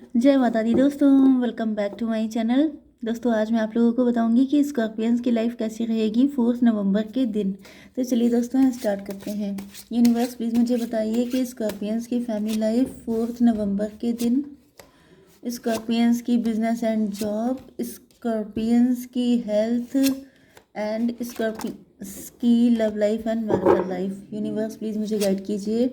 जय माता दी दोस्तों, welcome back to my channel. दोस्तों आज मैं आप लोगों को बताऊंगी कि स्कॉर्पियंस की लाइफ कैसी रहेगी 4 नवंबर के दिन। तो चलिए दोस्तों स्टार्ट करते हैं। यूनिवर्स प्लीज़ मुझे बताइए कि स्कॉर्पियंस की फैमिली लाइफ 4 नवंबर के दिन, स्कॉर्पियंस की बिजनेस एंड जॉब, स्कॉर्पियंस की हेल्थ एंड स्कॉर्पियंस की love life and marital life. Universe please मुझे गाइड कीजिए।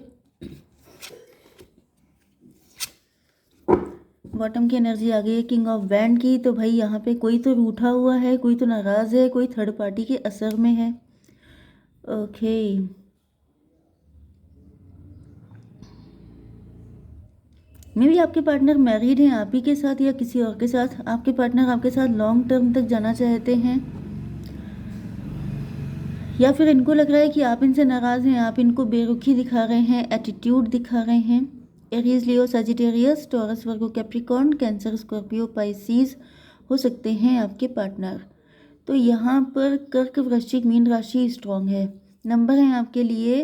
बॉटम की एनर्जी आ गई है किंग ऑफ वैंड की। तो भाई यहाँ पे कोई तो रूठा हुआ है, कोई तो नाराज़ है, कोई थर्ड पार्टी के असर में है। ओके, मे भी आपके पार्टनर मैरिड हैं आप ही के साथ या किसी और के साथ। आपके पार्टनर आपके साथ लॉन्ग टर्म तक जाना चाहते हैं, या फिर इनको लग रहा है कि आप इनसे नाराज़ हैं, आप इनको बेरुखी दिखा रहे हैं, एटीट्यूड दिखा रहे हैं। एरीज, लियो, सजिटेरियस, टॉरस, वर्गो, कैप्रिकॉर्न, कैंसर, स्कॉर्पियो, पाइसीज हो सकते हैं आपके पार्टनर। तो यहाँ पर कर्क, वृश्चिक, मीन राशि स्ट्रॉन्ग है। नंबर हैं आपके लिए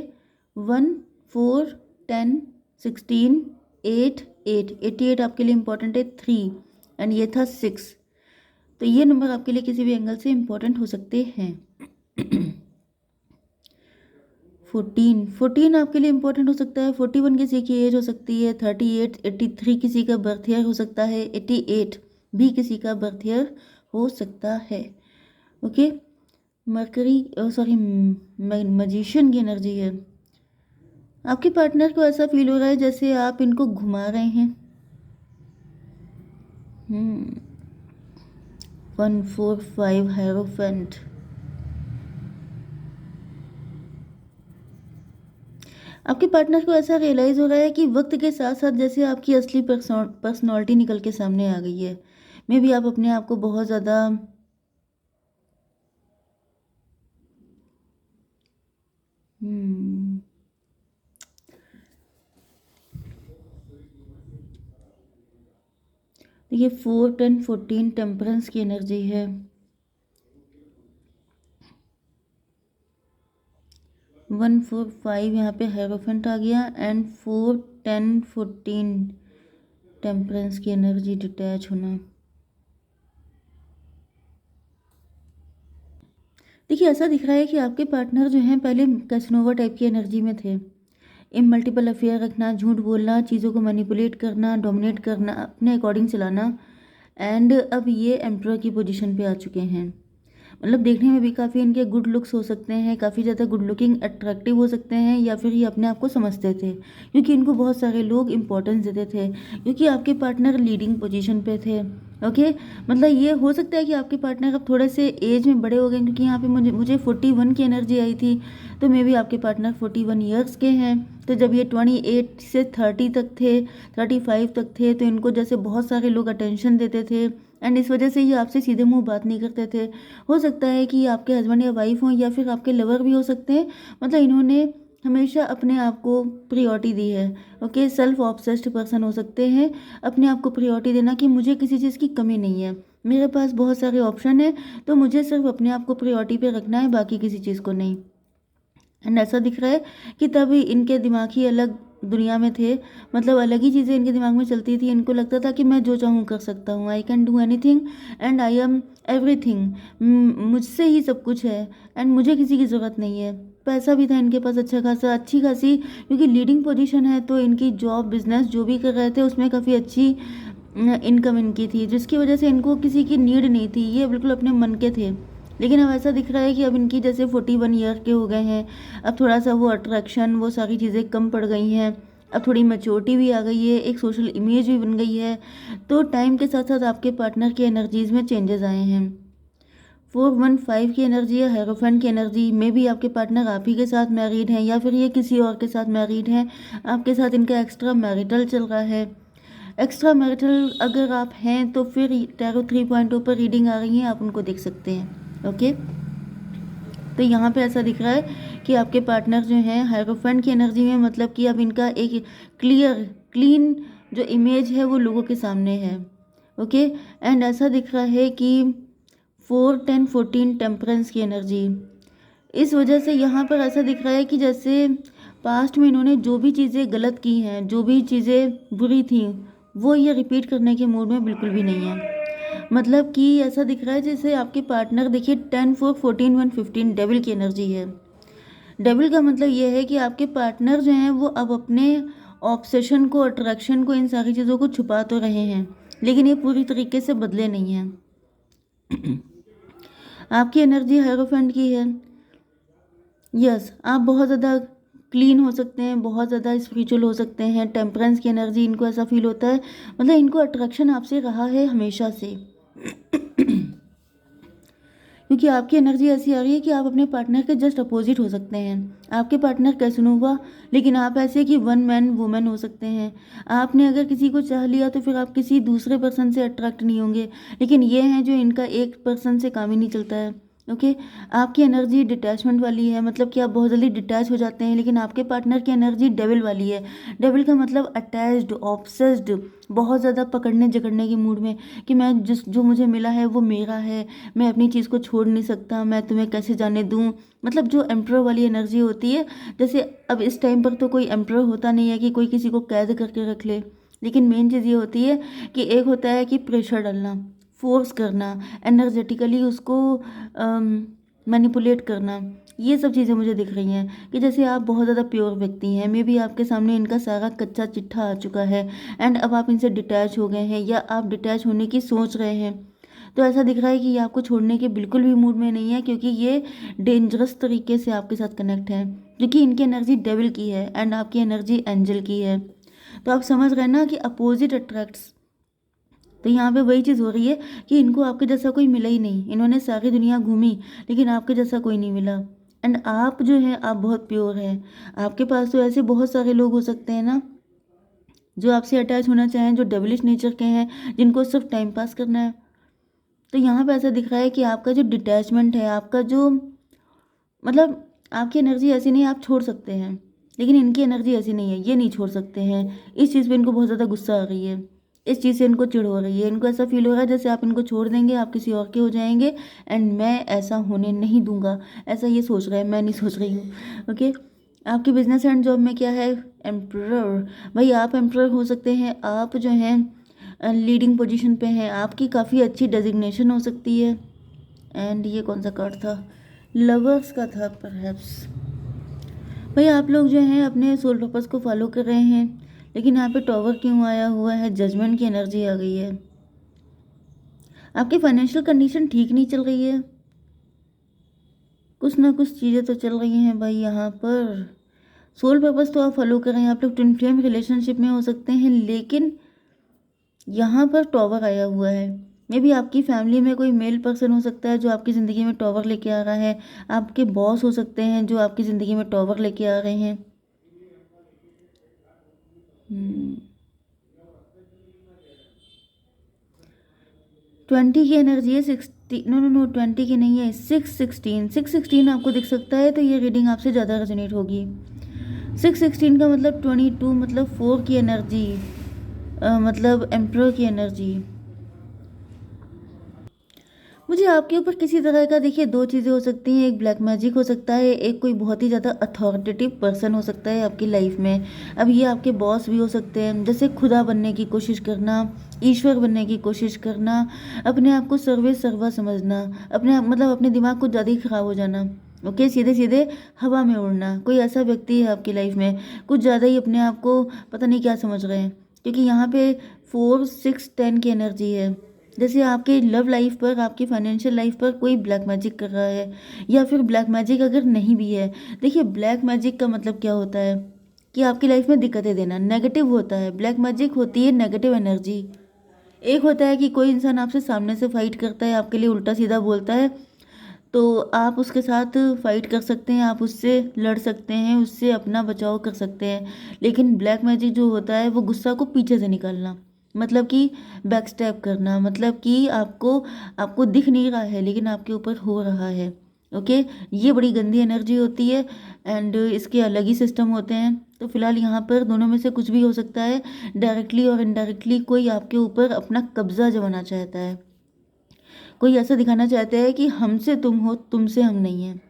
1, 4, 10, 16, 8, 8, 88 आपके लिए इंपॉर्टेंट है, 3 एंड ये था 6। तो ये नंबर आपके लिए किसी भी एंगल से इंपॉर्टेंट हो सकते हैं। 14 आपके लिए इंपॉर्टेंट हो सकता है। 41 किसी की एज हो सकती है। 38, 83 किसी का बर्थ ईयर हो सकता है। 88 भी किसी का बर्थ ईयर हो सकता है। ओके, मरकरी सॉरी मजिशियन की एनर्जी है। आपके पार्टनर को ऐसा फील हो रहा है जैसे आप इनको घुमा रहे हैं। 1, 4, 5 हायरोफेंट। आपके पार्टनर को ऐसा रियलाइज़ हो रहा है कि वक्त के साथ साथ जैसे आपकी असली पर्सनॉलिटी निकल के सामने आ गई है। मे भी आप अपने आप को बहुत ज़्यादा देखिए 4, 10, 14 टेम्परेंस की एनर्जी है। 1, 4, 5 यहाँ पे हेरोफेंट आ गया एंड 4, 10, 14 टेम्परेंस की एनर्जी, डिटैच होना। देखिए ऐसा दिख रहा है कि आपके पार्टनर जो हैं पहले कैसनोवा टाइप की एनर्जी में थे। इन मल्टीपल अफेयर रखना, झूठ बोलना, चीज़ों को मैनिपुलेट करना, डोमिनेट करना, अपने अकॉर्डिंग चलाना, एंड अब ये एम्परर की पोजीशन पे आ चुके हैं। मतलब देखने में भी काफ़ी इनके गुड लुक्स हो सकते हैं, काफ़ी ज़्यादा गुड लुकिंग अट्रैक्टिव हो सकते हैं, या फिर ये अपने आप को समझते थे क्योंकि इनको बहुत सारे लोग इंपॉर्टेंस देते थे, क्योंकि आपके पार्टनर लीडिंग पोजीशन पे थे। ओके, मतलब ये हो सकता है कि आपके पार्टनर अब थोड़े से एज में बड़े हो गए, क्योंकि यहाँ पे मुझे 41 की एनर्जी आई थी। तो मे भी आपके पार्टनर 41 ईयर्स के हैं। तो जब ये 28 से 30 तक थे, 35 तक थे, तो इनको जैसे बहुत सारे लोग अटेंशन देते थे एंड इस वजह से ये आपसे सीधे मुंह बात नहीं करते थे। हो सकता है कि आपके हस्बैंड या वाइफ हों, या फिर आपके लवर भी हो सकते हैं। मतलब इन्होंने हमेशा अपने आप को प्रियोरिटी दी है। ओके, सेल्फ ऑब्सेस्ड पर्सन हो सकते हैं। अपने आप को प्रियोरिटी देना कि मुझे किसी चीज़ की कमी नहीं है, मेरे पास बहुत सारे ऑप्शन है, तो मुझे सिर्फ अपने आप को प्रियोरिटी पे रखना है, बाकी किसी चीज़ को नहीं। एंड ऐसा दिख रहा है कि तभी इनके दिमाग ही अलग दुनिया में थे। मतलब अलग ही चीज़ें इनके दिमाग में चलती थी। इनको लगता था कि मैं जो चाहूँ कर सकता हूँ, I can do anything and I am everything, मुझसे ही सब कुछ है एंड मुझे किसी की ज़रूरत नहीं है। पैसा भी था इनके पास अच्छा खासा, अच्छी खासी, क्योंकि लीडिंग पोजीशन है तो इनकी जॉब बिजनेस जो भी कर रहे थे उसमें काफ़ी अच्छी इनकम इनकी थी, जिसकी वजह से इनको किसी की नीड नहीं थी। ये बिल्कुल अपने मन के थे। लेकिन अब ऐसा दिख रहा है कि अब इनकी जैसे 41 ईयर के हो गए हैं, अब थोड़ा सा वो अट्रैक्शन, वो सारी चीज़ें कम पड़ गई हैं। अब थोड़ी मैच्योरिटी भी आ गई है, एक सोशल इमेज भी बन गई है। तो टाइम के साथ साथ आपके पार्टनर की एनर्जीज में चेंजेस आए हैं। 415 की एनर्जी है, हेरोफेंट की एनर्जी में भी आपके पार्टनर आप ही के साथ मैरिड हैं, या फिर ये किसी और के साथ मैरिड हैं। आपके साथ इनका एक्स्ट्रा मैरिटल चल रहा है। एक्स्ट्रा मैरिटल अगर आप हैं तो फिर टैरो 3.0 पर रीडिंग आ रही है, आप उनको देख सकते हैं। ओके, तो यहाँ पे ऐसा दिख रहा है कि आपके पार्टनर जो हैं हायरोफेंट की एनर्जी में, मतलब कि अब इनका एक क्लीन जो इमेज है वो लोगों के सामने है। ओके, एंड ऐसा दिख रहा है कि 4, 10, 14 टेम्परेंस की एनर्जी, इस वजह से यहाँ पर ऐसा दिख रहा है कि जैसे पास्ट में इन्होंने जो भी चीज़ें गलत की हैं, जो भी चीज़ें बुरी थी, वो ये रिपीट करने के मूड में बिल्कुल भी नहीं है। मतलब कि ऐसा दिख रहा है जैसे आपके पार्टनर, देखिए 10 4 14 1 15 डेविल की एनर्जी है। डेविल का मतलब ये है कि आपके पार्टनर जो हैं वो अब अपने ऑब्सेशन को, अट्रैक्शन को, इन सारी चीज़ों को छुपा तो रहे हैं, लेकिन ये पूरी तरीके से बदले नहीं हैं। आपकी एनर्जी हायरोफेंट की है। यस, आप बहुत ज़्यादा क्लीन हो सकते हैं, बहुत ज़्यादा स्पिरिचुअल हो सकते हैं। टेम्परेंस की एनर्जी, इनको ऐसा फील होता है, मतलब इनको अट्रैक्शन आपसे रहा है हमेशा से। क्योंकि आपकी एनर्जी ऐसी आ रही है कि आप अपने पार्टनर के जस्ट अपोजिट हो सकते हैं। आपके पार्टनर कैसनोवा, लेकिन आप ऐसे कि वन मैन वुमेन हो सकते हैं। आपने अगर किसी को चाह लिया तो फिर आप किसी दूसरे पर्सन से अट्रैक्ट नहीं होंगे, लेकिन ये हैं जो इनका एक पर्सन से काम ही नहीं चलता है। ओके, आपकी एनर्जी डिटैचमेंट वाली है, मतलब कि आप बहुत जल्दी डिटैच हो जाते हैं, लेकिन आपके पार्टनर की एनर्जी डेविल वाली है। डेविल का मतलब अटैच्ड, ऑब्सेस्ड, बहुत ज़्यादा पकड़ने जकड़ने के मूड में, कि मैं जो मुझे मिला है वो मेरा है, मैं अपनी चीज़ को छोड़ नहीं सकता, मैं तुम्हें कैसे जाने दूँ। मतलब जो एम्प्रर वाली एनर्जी होती है, जैसे अब इस टाइम पर तो कोई एम्प्रर होता नहीं है कि कोई किसी को कैद करके रख ले, लेकिन मेन चीज़ ये होती है कि एक होता है कि प्रेशर डालना, फोर्स करना, एनर्जेटिकली उसको मैनिपुलेट करना। ये सब चीज़ें मुझे दिख रही हैं कि जैसे आप बहुत ज़्यादा प्योर व्यक्ति हैं, मे बी आपके सामने इनका सारा कच्चा चिट्ठा आ चुका है एंड अब आप इनसे डिटैच हो गए हैं, या आप डिटैच होने की सोच रहे हैं। तो ऐसा दिख रहा है कि ये आपको छोड़ने के बिल्कुल भी मूड में नहीं है, क्योंकि ये डेंजरस तरीके से आपके साथ कनेक्ट है, क्योंकि इनकी एनर्जी डेविल की है एंड आपकी एनर्जी एंजल की है। तो आप समझ रहे हैं ना कि अपोजिट अट्रैक्ट्स। तो यहाँ पे वही चीज़ हो रही है कि इनको आपके जैसा कोई मिला ही नहीं, इन्होंने सारी दुनिया घूमी लेकिन आपके जैसा कोई नहीं मिला। एंड आप जो है, आप बहुत प्योर हैं। आपके पास तो ऐसे बहुत सारे लोग हो सकते हैं ना जो आपसे अटैच होना चाहें, जो डेविलिश नेचर के हैं, जिनको सिर्फ टाइम पास करना है। तो यहाँ पे ऐसा दिख रहा है कि आपका जो डिटैचमेंट है, आपका जो, मतलब आपकी एनर्जी ऐसी नहीं है, आप छोड़ सकते हैं, लेकिन इनकी एनर्जी ऐसी नहीं है, ये नहीं छोड़ सकते हैं। इस चीज़ पे इनको बहुत ज़्यादा गुस्सा आ रही है, इस चीज़ से इनको चिढ़ हो रही है, इनको ऐसा फील हो रहा है जैसे आप इनको छोड़ देंगे, आप किसी और के हो जाएंगे, एंड मैं ऐसा होने नहीं दूंगा, ऐसा ये सोच रहा है, मैं नहीं सोच रही हूँ। ओके, आपकी बिजनेस एंड जॉब में क्या है? एम्प्रर। भाई आप एम्प्रर हो सकते हैं, आप जो हैं लीडिंग पोजीशन पे हैं, आपकी काफ़ी अच्छी डेजिग्नेशन हो सकती है। एंड ये कौन सा कार्ड था? लवर्स का था परहैप्स। भाई आप लोग जो हैं अपने सोल पर्पस को फॉलो कर रहे हैं, लेकिन यहाँ पे टॉवर क्यों आया हुआ है? जजमेंट की एनर्जी आ गई है। आपकी फाइनेंशियल कंडीशन ठीक नहीं चल रही है, कुछ ना कुछ चीज़ें तो चल रही हैं भाई यहाँ पर। सोल पर्पस तो आप फॉलो कर रहे हैं, आप लोग ट्विन फ्लेम रिलेशनशिप में हो सकते हैं, लेकिन यहाँ पर टॉवर आया हुआ है। मे बी आपकी फैमिली में कोई मेल पर्सन हो सकता है जो आपकी ज़िंदगी में टॉवर लेके आ रहा है, आपके बॉस हो सकते हैं जो आपकी ज़िंदगी में टॉवर लेके आ रहे हैं। 20 की एनर्जी है, 60, नो नो नो 20 की नहीं है, 616 आपको दिख सकता है, तो ये रीडिंग आपसे ज़्यादा रेजोनेट होगी। 616 का मतलब 22, मतलब 4 की एनर्जी, मतलब एम्प्रर की एनर्जी। मुझे आपके ऊपर किसी तरह का, देखिए दो चीज़ें हो सकती हैं, एक ब्लैक मैजिक हो सकता है, एक कोई बहुत ही ज़्यादा अथॉरिटेटिव पर्सन हो सकता है आपकी लाइफ में। अब ये आपके बॉस भी हो सकते हैं, जैसे खुदा बनने की कोशिश करना, ईश्वर बनने की कोशिश करना, अपने आप को सर्वे सर्वा समझना, अपने मतलब अपने दिमाग को ज़्यादा ही खराब हो जाना। ओके, सीधे सीधे हवा में उड़ना। कोई ऐसा व्यक्ति है आपकी लाइफ में, कुछ ज़्यादा ही अपने आप को पता नहीं क्या समझ रहे हैं, क्योंकि यहाँ पे 4 6 10 की एनर्जी है। जैसे आपके लव लाइफ पर, आपकी फाइनेंशियल लाइफ पर कोई ब्लैक मैजिक कर रहा है, या फिर ब्लैक मैजिक अगर नहीं भी है, देखिए ब्लैक मैजिक का मतलब क्या होता है कि आपकी लाइफ में दिक्कतें देना, नेगेटिव होता है। ब्लैक मैजिक होती है नेगेटिव एनर्जी। एक होता है कि कोई इंसान आपसे सामने से फाइट करता है, आपके लिए उल्टा सीधा बोलता है, तो आप उसके साथ फाइट कर सकते हैं, आप उससे लड़ सकते हैं, उससे अपना बचाव कर सकते हैं। लेकिन ब्लैक मैजिक जो होता है वो गुस्सा को पीछे से निकालना, मतलब कि बैक स्टैप करना, मतलब कि आपको आपको दिख नहीं रहा है लेकिन आपके ऊपर हो रहा है। ओके, ये बड़ी गंदी एनर्जी होती है एंड इसके अलग ही सिस्टम होते हैं। तो फिलहाल यहाँ पर दोनों में से कुछ भी हो सकता है, डायरेक्टली और इनडायरेक्टली कोई आपके ऊपर अपना कब्जा जमाना चाहता है, कोई ऐसा दिखाना चाहता है कि हमसे तुम हो, तुमसे हम नहीं हैं।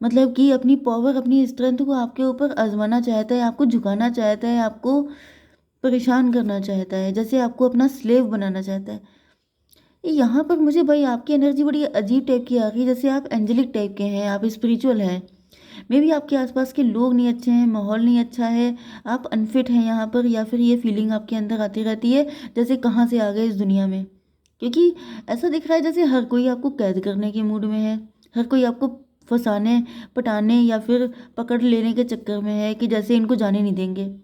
मतलब कि अपनी पावर, अपनी स्ट्रेंथ को आपके ऊपर आजमाना चाहता है, आपको झुकाना चाहता है, आपको परेशान करना चाहता है, जैसे आपको अपना स्लेव बनाना चाहता है। यहाँ पर मुझे भाई आपकी एनर्जी बड़ी अजीब टाइप की आ रही है, जैसे आप एंजेलिक टाइप के हैं, आप स्पिरिचुअल हैं। मे बी आपके आसपास के लोग नहीं अच्छे हैं, माहौल नहीं अच्छा है, आप अनफिट हैं यहाँ पर, या फिर ये फीलिंग आपके अंदर आती रहती है जैसे कहाँ से आ गए इस दुनिया में। क्योंकि ऐसा दिख रहा है जैसे हर कोई आपको कैद करने के मूड में है, हर कोई आपको फंसाने, पटाने या फिर पकड़ लेने के चक्कर में है कि जैसे इनको जाने नहीं देंगे।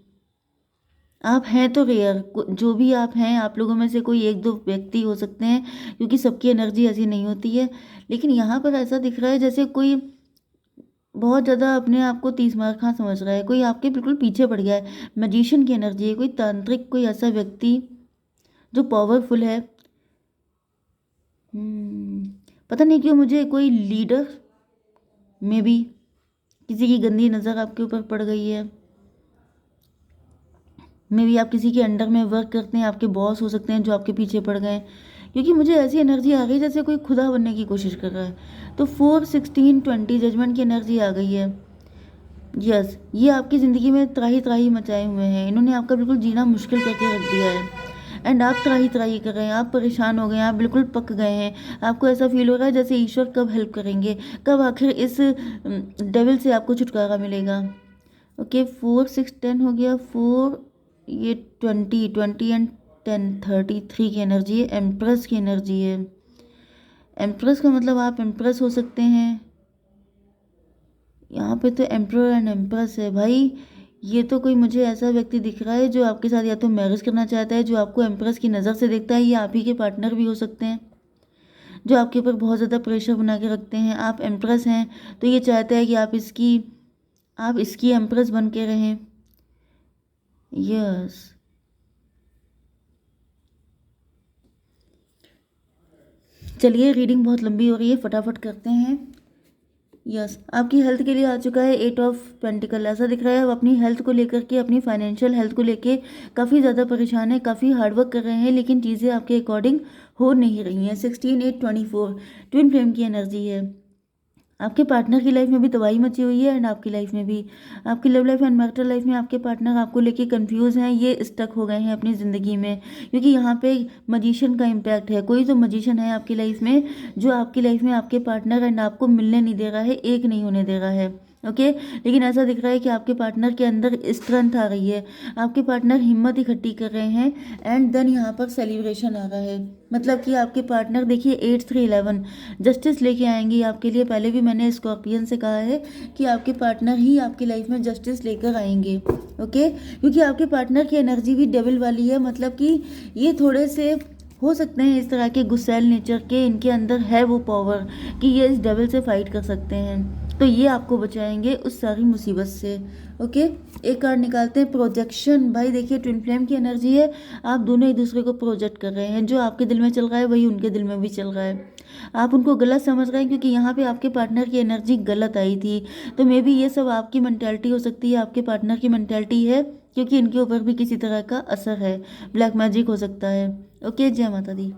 आप हैं तो रेयर, जो भी आप हैं, आप लोगों में से कोई एक दो व्यक्ति हो सकते हैं, क्योंकि सबकी एनर्जी ऐसी नहीं होती है। लेकिन यहाँ पर ऐसा दिख रहा है जैसे कोई बहुत ज़्यादा अपने आप को तीस मार खा समझ रहा है, कोई आपके बिल्कुल पीछे पड़ गया है। मैजिशियन की एनर्जी है, कोई तांत्रिक, कोई ऐसा व्यक्ति जो पावरफुल है। पता नहीं क्यों मुझे कोई लीडर में भी किसी की गंदी नज़र आपके ऊपर पड़ गई है। मे बी आप किसी के अंडर में वर्क करते हैं, आपके बॉस हो सकते हैं जो आपके पीछे पड़ गए। क्योंकि मुझे ऐसी एनर्जी आ गई जैसे कोई खुदा बनने की कोशिश कर रहा है। तो 4, 16, 20 जजमेंट की एनर्जी आ गई है। यस, ये आपकी ज़िंदगी में त्राही त्राही मचाए हुए हैं, इन्होंने आपका बिल्कुल जीना मुश्किल करके रख दिया है। एंड आप त्राही त्राही कर रहे हैं, आप परेशान हो गए हैं, आप बिल्कुल पक गए हैं। आपको ऐसा फील हो रहा है जैसे ईश्वर कब हेल्प करेंगे, कब आखिर इस डेविल से आपको छुटकारा मिलेगा। ओके, 4, 6, 10 हो गया। 4, ये 20, 20 एंड 10, 33 की एनर्जी है, एम्प्रेस की एनर्जी है। एम्प्रेस का मतलब आप एम्प्रेस हो सकते हैं। यहाँ पे तो एम्प्रोर एंड एम्प्रेस है भाई। ये तो कोई मुझे ऐसा व्यक्ति दिख रहा है जो आपके साथ या तो मैरिज करना चाहता है, जो आपको एम्प्रेस की नज़र से देखता है, या आप ही के पार्टनर भी हो सकते हैं जो आपके ऊपर बहुत ज़्यादा प्रेशर बना के रखते हैं। आप एम्प्रेस हैं तो ये चाहता है कि आप इसकी एम्प्रेस बन के रहें। यस, चलिए रीडिंग बहुत लंबी हो रही है, फटाफट करते हैं। यस, आपकी हेल्थ के लिए आ चुका है 8 ऑफ पेंटिकल। ऐसा दिख रहा है आप अपनी हेल्थ को लेकर के, अपनी फाइनेंशियल हेल्थ को लेके काफ़ी ज़्यादा परेशान है, काफ़ी हार्डवर्क कर रहे हैं, लेकिन चीज़ें आपके अकॉर्डिंग हो नहीं रही हैं। 16, 8, 24 ट्विन फ्लेम की एनर्जी है। आपके पार्टनर की लाइफ में भी तबाही मची हुई है, एंड आपकी लाइफ में भी। आपकी love life and marital life में आपके पार्टनर आपको लेके कंफ्यूज हैं, ये स्टक हो गए हैं अपनी ज़िंदगी में, क्योंकि यहाँ पे मजिशियन का इम्पैक्ट है। कोई तो मजिशियन है आपकी लाइफ में जो आपकी लाइफ में आपके पार्टनर एंड आपको मिलने नहीं दे रहा है, एक नहीं होने दे रहा है। ओके, लेकिन ऐसा दिख रहा है कि आपके पार्टनर के अंदर स्ट्रेंथ आ रही है, आपके पार्टनर हिम्मत इकट्ठी कर रहे हैं, एंड देन यहाँ पर सेलिब्रेशन आ रहा है। मतलब कि आपके पार्टनर देखिए 8, 3, 11 जस्टिस लेके आएंगे आपके लिए। पहले भी मैंने स्कॉर्पियन से कहा है कि आपके पार्टनर ही आपकी लाइफ में जस्टिस लेकर आएंगे। ओके, क्योंकि आपके पार्टनर की एनर्जी भी डेविल वाली है, मतलब कि ये थोड़े से हो सकते हैं इस तरह के गुस्सैल नेचर के, इनके अंदर है वो पावर कि ये इस डेविल से फाइट कर सकते हैं। तो ये आपको बचाएंगे उस सारी मुसीबत से। ओके, एक कार्ड निकालते हैं, प्रोजेक्शन। भाई देखिए ट्विन फ्लेम की एनर्जी है, आप दोनों एक दूसरे को प्रोजेक्ट कर रहे हैं। जो आपके दिल में चल रहा है वही उनके दिल में भी चल रहा है। आप उनको गलत समझ रहे हैं क्योंकि यहाँ पे आपके पार्टनर की एनर्जी गलत आई थी। तो मे बी ये सब आपकी मेंटालिटी हो सकती है, आपके पार्टनर की मेंटालिटी है, क्योंकि इनके ऊपर भी किसी तरह का असर है, ब्लैक मैजिक हो सकता है। ओके, जय माता दी।